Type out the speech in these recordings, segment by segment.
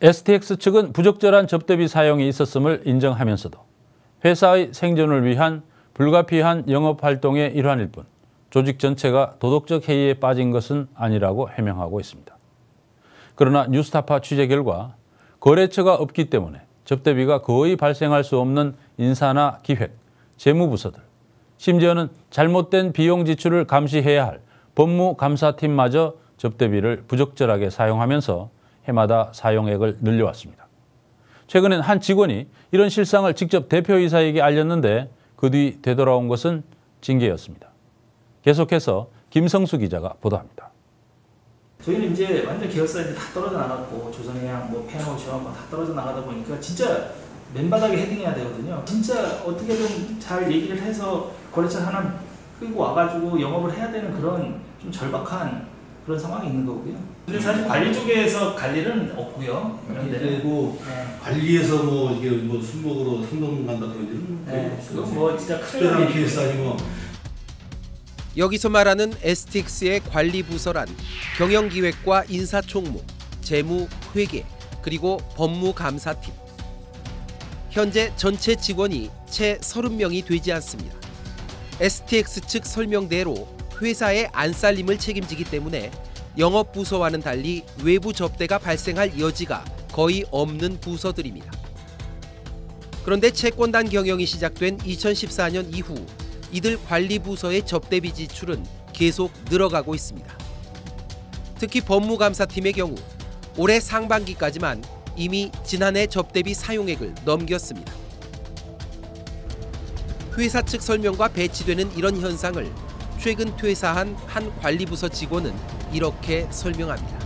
STX 측은 부적절한 접대비 사용이 있었음을 인정하면서도 회사의 생존을 위한 불가피한 영업활동의 일환일 뿐 조직 전체가 도덕적 해이에 빠진 것은 아니라고 해명하고 있습니다. 그러나 뉴스타파 취재 결과 거래처가 없기 때문에 접대비가 거의 발생할 수 없는 인사나 기획, 재무부서들, 심지어는 잘못된 비용 지출을 감시해야 할 법무감사팀마저 접대비를 부적절하게 사용하면서 해마다 사용액을 늘려왔습니다. 최근엔 한 직원이 이런 실상을 직접 대표이사에게 알렸는데 그 뒤 되돌아온 것은 징계였습니다. 계속해서 김성수 기자가 보도합니다. 저희는 이제 완전 계열사들이 다 떨어져 나갔고 조선해양, 페노션 다 떨어져 나가다 보니까 진짜 맨바닥에 헤딩해야 되거든요. 진짜 어떻게든 잘 얘기를 해서 거래처 하나 끌고 와가지고 영업을 해야 되는 그런 좀 절박한 그런 상황이 있는 거고요. 근데 사실 관리 쪽에서 갈 일은 없고요. 그리고 관리에서 이게 순목으로 상동 간다 그런 일은 그건 진짜 특별한 케이스 아니고. 여기서 말하는 STX의 관리 부서란 경영기획과 인사총무, 재무, 회계, 그리고 법무감사팀. 현재 전체 직원이 채 30명이 되지 않습니다. STX 측 설명대로 회사의 안살림을 책임지기 때문에 영업부서와는 달리 외부 접대가 발생할 여지가 거의 없는 부서들입니다. 그런데 채권단 경영이 시작된 2014년 이후 이들 관리부서의 접대비 지출은 계속 늘어가고 있습니다. 특히 법무감사팀의 경우 올해 상반기까지만 이미 지난해 접대비 사용액을 넘겼습니다. 회사 측 설명과 배치되는 이런 현상을 최근 퇴사한 한 관리부서 직원은 이렇게 설명합니다.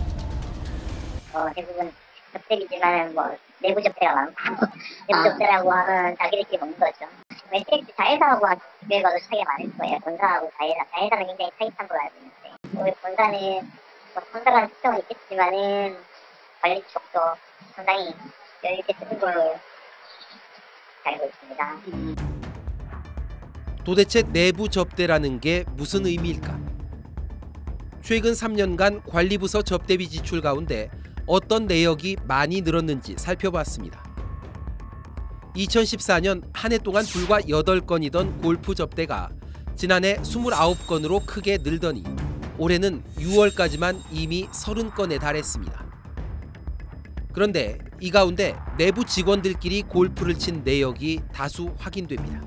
대부분 접대비지만 내부 접대가 많고 내부 접대라고 하면 자기들끼리 먹는 거죠. STX 자회사하고 비교해봐도 차이가 많을 거예요. 본사하고 자회사는 굉장히 타이트한 걸로 알고 있는데 우리 본사는 본사라는 특성은 있겠지만은 관리 쪽도 상당히 여유 있게 쓰는 걸로 알고 있습니다. 도대체 내부 접대라는 게 무슨 의미일까? 최근 3년간 관리부서 접대비 지출 가운데 어떤 내역이 많이 늘었는지 살펴봤습니다. 2014년 한 해 동안 불과 8건이던 골프 접대가 지난해 29건으로 크게 늘더니 올해는 6월까지만 이미 30건에 달했습니다. 그런데 이 가운데 내부 직원들끼리 골프를 친 내역이 다수 확인됩니다.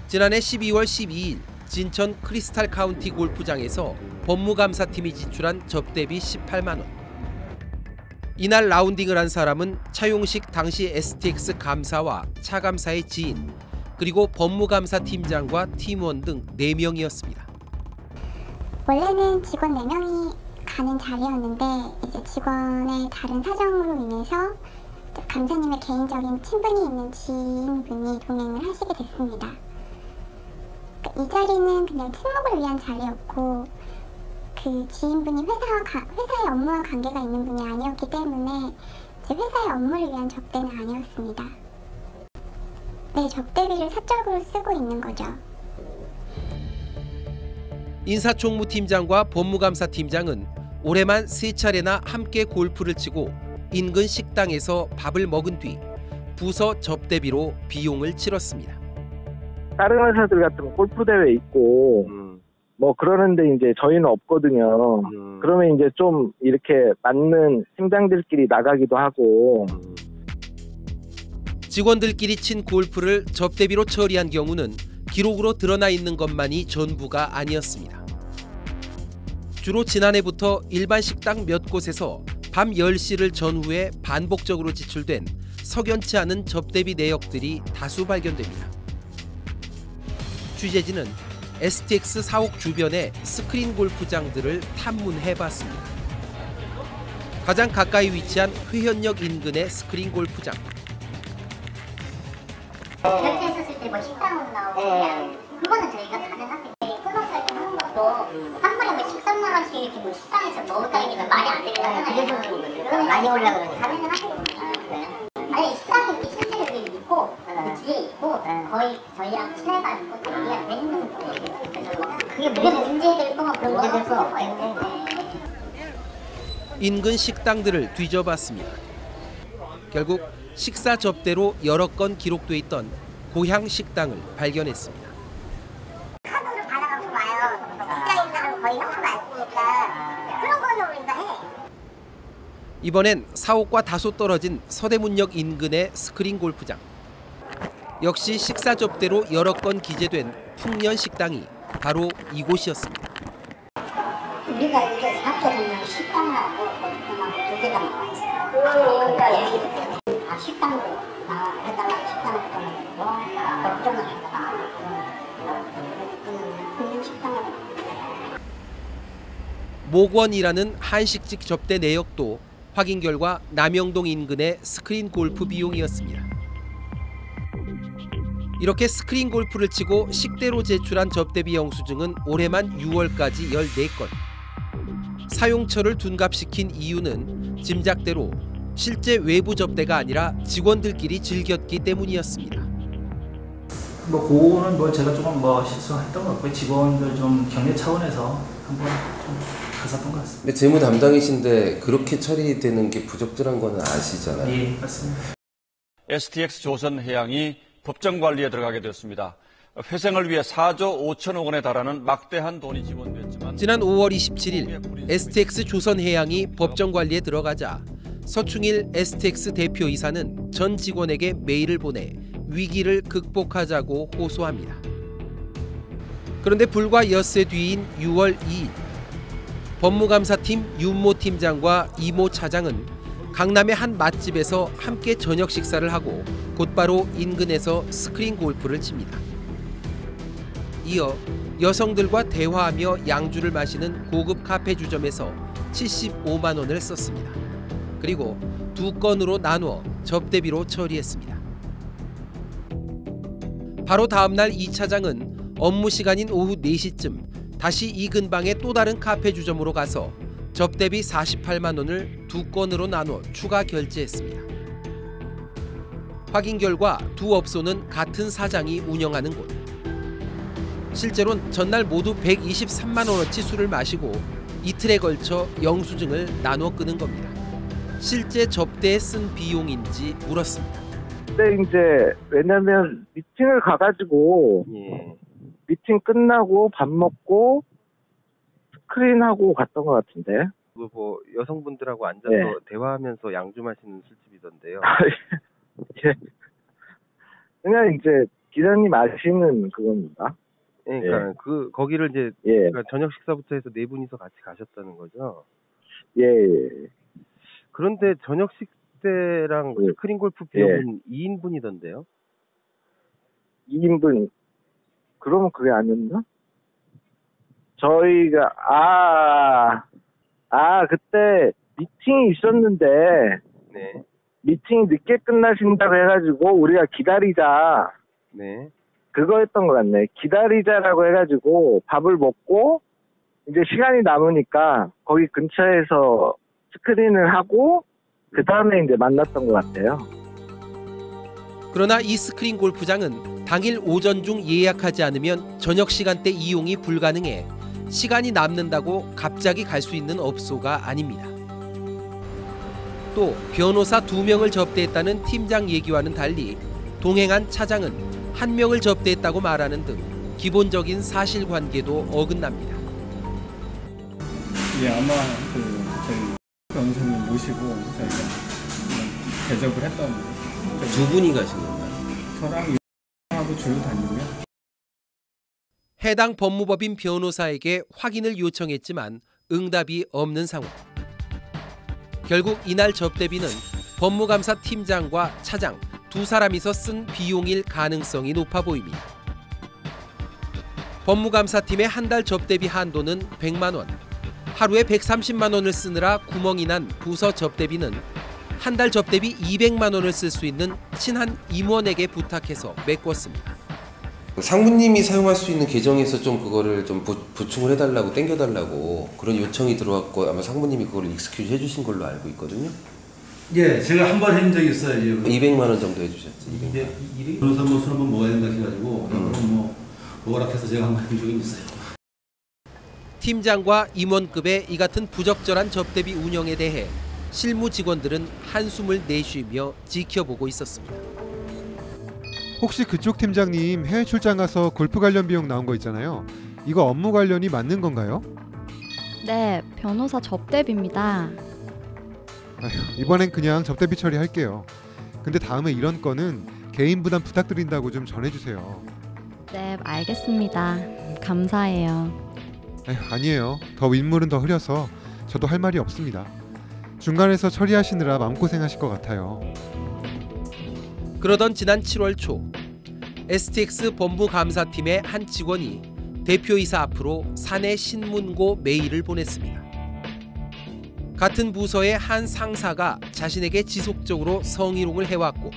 지난해 12월 12일 진천 크리스탈 카운티 골프장에서 법무감사팀이 지출한 접대비 18만 원. 이날 라운딩을 한 사람은 차용식 당시 STX 감사와 차감사의 지인, 그리고 법무감사팀장과 팀원 등 4명이었습니다. 원래는 직원 4명이 가는 자리였는데 이제 직원의 다른 사정으로 인해서 감사님의 개인적인 친분이 있는 지인분이 동행을 하시게 됐습니다. 이 자리는 그냥 친목을 위한 자리였고 그 지인분이 회사의 업무와 관계가 있는 분이 아니었기 때문에 제 회사의 업무를 위한 접대는 아니었습니다. 네, 접대비를 사적으로 쓰고 있는 거죠. 인사총무팀장과 법무감사팀장은 올해만 3차례나 함께 골프를 치고 인근 식당에서 밥을 먹은 뒤 부서 접대비로 비용을 치렀습니다. 다른 회사들 같으면 골프 대회 있고 그러는데 이제 저희는 없거든요. 그러면 이제 좀 이렇게 맞는 팀장들끼리 나가기도 하고. 직원들끼리 친 골프를 접대비로 처리한 경우는 기록으로 드러나 있는 것만이 전부가 아니었습니다. 주로 지난해부터 일반 식당 몇 곳에서 밤 10시를 전후에 반복적으로 지출된 석연치 않은 접대비 내역들이 다수 발견됩니다. 취재진은 STX 사옥 주변의 스크린 골프장들을 탐문해봤습니다. 가장 가까이 위치한 회현역 인근의 스크린 골프장. 이렇게 했었을 때 식당으로 나오고 그거는 저희가 가능한데 끊어서 하는 것도 한 번에 13만 원씩 이렇게 식당에서 먹었다 얘기는 말이 안 되긴 하잖아요. 그럼 많이 올라가는 가능은 하죠. 아니 식당이 실제로 여기 있고 뒤에 있고 거의 저희랑 친해가지고 여기가 맨날 그게 문제될 거만 그런 문제될 거 없는데 인근 식당들을 뒤져봤습니다. 결국 식사 접대로 여러 건 기록돼 있던 고향 식당을 발견했습니다. 카드를 받아갖고 와요. 직장인들은 거의 형수가 있으니까 그런 거는 우리가 해. 이번엔 사옥과 다소 떨어진 서대문역 인근의 스크린 골프장. 역시 식사 접대로 여러 건 기재된 풍년 식당이 바로 이곳이었습니다. 우리가 이제 합쳐보면 식당하고 골프장하고 두 개가 나와 있어요. 아, 식당도 해달라고 식당을 보내고 골프장을 해달라고 식당을 목원이라는 한식집 접대 내역도 확인 결과 남영동 인근의 스크린 골프 비용이었습니다. 이렇게 스크린 골프를 치고 식대로 제출한 접대비 영수증은 올해만 6월까지 14건. 사용처를 둔갑시킨 이유는 짐작대로 실제 외부 접대가 아니라 직원들끼리 즐겼기 때문이었습니다. 뭐 그거는 뭐 제가 조금 뭐 실수했던 것 같고요. 직원들 좀 격려 차원에서 한번 좀 갔었던 것 같습니다. 근데 재무 담당이신데 그렇게 처리되는 게 부적절한 거는 아시잖아요. 예, 맞습니다. STX 조선해양이 법정 관리에 들어가게 됐습니다. 회생을 위해 4조 5천억 원에 달하는 막대한 돈이 지원됐지만 지난 5월 27일 STX 조선해양이 법정 관리에 들어가자 서충일 STX 대표이사는 전 직원에게 메일을 보내 위기를 극복하자고 호소합니다. 그런데 불과 엿새 뒤인 6월 2일 법무감사팀 윤모 팀장과 이모 차장은 강남의 한 맛집에서 함께 저녁 식사를 하고 곧바로 인근에서 스크린 골프를 칩니다. 이어 여성들과 대화하며 양주를 마시는 고급 카페 주점에서 75만 원을 썼습니다. 그리고 2건으로 나누어 접대비로 처리했습니다. 바로 다음 날 이 차장은 업무 시간인 오후 4시쯤 다시 이 근방의 또 다른 카페 주점으로 가서 접대비 48만 원을 2건으로 나누어 추가 결제했습니다. 확인 결과 두 업소는 같은 사장이 운영하는 곳. 실제로는 전날 모두 123만 원어치 술을 마시고 이틀에 걸쳐 영수증을 나눠 끄는 겁니다. 실제 접대에 쓴 비용인지 물었습니다. 근데 이제 왜냐면 미팅을 가가지고 미팅 끝나고 밥 먹고 스크린하고 갔던 것 같은데. 뭐 여성분들하고 앉아서 대화하면서 양주 마시는 술집이던데요. 예. 그냥 이제 기자님 아시는 그겁니다. 그러니까 거기를 이제 그러니까 저녁 식사부터 해서 네 분이서 같이 가셨다는 거죠. 예. 그런데 저녁 식대랑 스크린 골프 비용은 2인분이던데요. 2인분. 그러면 그게 아니었나? 저희가 그때 미팅이 있었는데 미팅이 늦게 끝나신다고 해가지고 우리가 기다리자. 그거였던 것 같네. 기다리자라고 해가지고 밥을 먹고 이제 시간이 남으니까 거기 근처에서 스크린을 하고 그 다음에 이제 만났던 것 같아요. 그러나 이 스크린 골프장은 당일 오전 중 예약하지 않으면 저녁 시간대 이용이 불가능해 시간이 남는다고 갑자기 갈 수 있는 업소가 아닙니다. 또 변호사 2명을 접대했다는 팀장 얘기와는 달리 동행한 차장은 1명을 접대했다고 말하는 등 기본적인 사실관계도 어긋납니다. 예, 아마 저희 변호사님 모시고 저희가 대접을 했던. 두 분이 가신 건가요? 저랑 하고 줄로 다니고요. 해당 법무법인 변호사에게 확인을 요청했지만 응답이 없는 상황. 결국 이날 접대비는 법무감사 팀장과 차장 두 사람이서 쓴 비용일 가능성이 높아 보입니다. 법무감사팀의 한 달 접대비 한도는 100만 원. 하루에 130만 원을 쓰느라 구멍이 난 부서 접대비는 한 달 접대비 200만 원을 쓸 수 있는 친한 임원에게 부탁해서 메꿨습니다. 상무님이 사용할 수 있는 계정에서 좀 그거를 좀 보충을 해달라고 땡겨달라고 그런 요청이 들어왔고 아마 상무님이 그거를 익스큐즈 해주신 걸로 알고 있거든요. 예, 제가 한 번 한 적이 있어요. 200만 원 정도 해주셨죠. 200? 변호사 뭐 술 한번 먹어야 된다 해가지고 그럼 뭐 허락해서 제가 한 번 한 적이 있어요. 팀장과 임원급의 이 같은 부적절한 접대비 운영에 대해 실무 직원들은 한숨을 내쉬며 지켜보고 있었습니다. 혹시 그쪽 팀장님 해외 출장 가서 골프 관련 비용 나온 거 있잖아요. 이거 업무 관련이 맞는 건가요? 네, 변호사 접대비입니다. 아휴, 이번엔 그냥 접대비 처리할게요. 근데 다음에 이런 건은 개인 부담 부탁드린다고 좀 전해주세요. 네, 알겠습니다. 감사해요. 아휴, 아니에요. 더 윗물은 더 흐려서 저도 할 말이 없습니다. 중간에서 처리하시느라 마음고생하실 것 같아요. 그러던 지난 7월 초 STX 법무감사팀의 한 직원이 대표이사 앞으로 사내 신문고 메일을 보냈습니다. 같은 부서의 한 상사가 자신에게 지속적으로 성희롱을 해왔고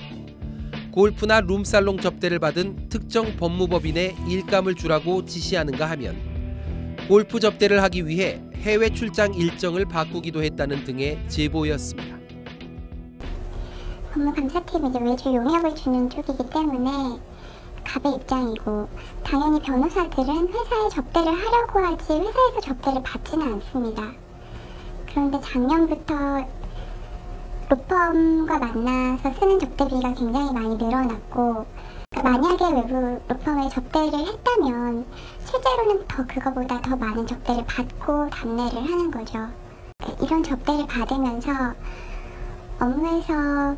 골프나 룸살롱 접대를 받은 특정 법무법인에 일감을 주라고 지시하는가 하면 골프 접대를 하기 위해 해외 출장 일정을 바꾸기도 했다는 등의 제보였습니다. 법무감사팀이 이제 외주 용역을 주는 쪽이기 때문에 갑의 입장이고 당연히 변호사들은 회사에 접대를 하려고 하지 회사에서 접대를 받지는 않습니다. 그런데 작년부터 로펌과 만나서 쓰는 접대비가 굉장히 많이 늘어났고 만약에 외부 로펌에 접대를 했다면 실제로는 그거보다 더 많은 접대를 받고 답례를 하는 거죠. 이런 접대를 받으면서 업무에서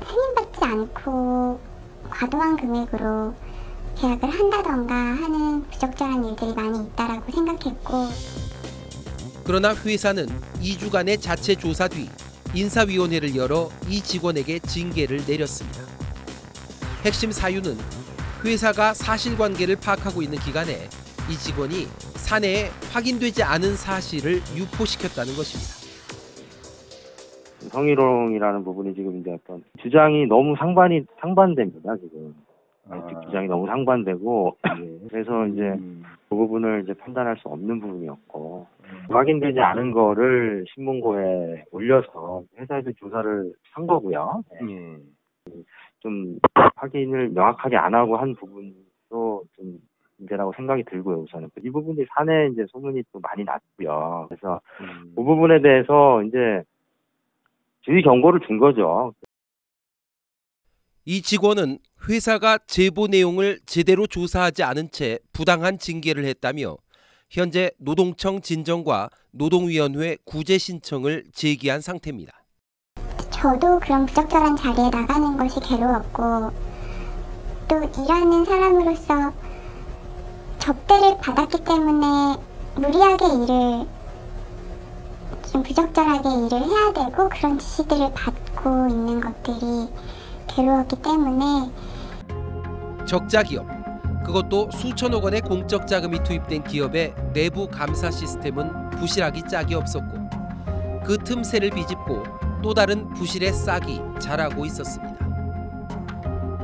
승인받지 않고 과도한 금액으로 계약을 한다던가 하는 부적절한 일들이 많이 있다라고 생각했고 그러나 회사는 2주간의 자체 조사 뒤 인사위원회를 열어 이 직원에게 징계를 내렸습니다. 핵심 사유는 회사가 사실관계를 파악하고 있는 기간에 이 직원이 사내에 확인되지 않은 사실을 유포시켰다는 것입니다. 성희롱이라는 부분이 지금 이제 어떤 주장이 너무 상반됩니다. 지금 주장이 너무 상반되고 그래서 이제 그 부분을 이제 판단할 수 없는 부분이었고 확인되지 않은 거를 신문고에 올려서 회사에서 조사를 한 거고요. 좀 확인을 명확하게 안 하고 한 부분도 좀 문제라고 생각이 들고요. 우선은 이 부분이 사내 이제 소문이 또 많이 났고요. 그래서 그 부분에 대해서 이제 주의 경고를 준 거죠. 이 직원은 회사가 제보 내용을 제대로 조사하지 않은 채 부당한 징계를 했다며 현재 노동청 진정과 노동위원회 구제 신청을 제기한 상태입니다. 저도 그런 부적절한 자리에 나가는 것이 괴로웠고 또 일하는 사람으로서 접대를 받았기 때문에 무리하게 일을 좀 부적절하게 일을 해야 되고 그런 지시들을 받고 있는 것들이 괴로웠기 때문에 적자 기업, 그것도 수천억 원의 공적 자금이 투입된 기업의 내부 감사 시스템은 부실하기 짝이 없었고 그 틈새를 비집고 또 다른 부실의 싹이 자라고 있었습니다.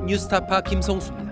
뉴스타파 김성수입니다.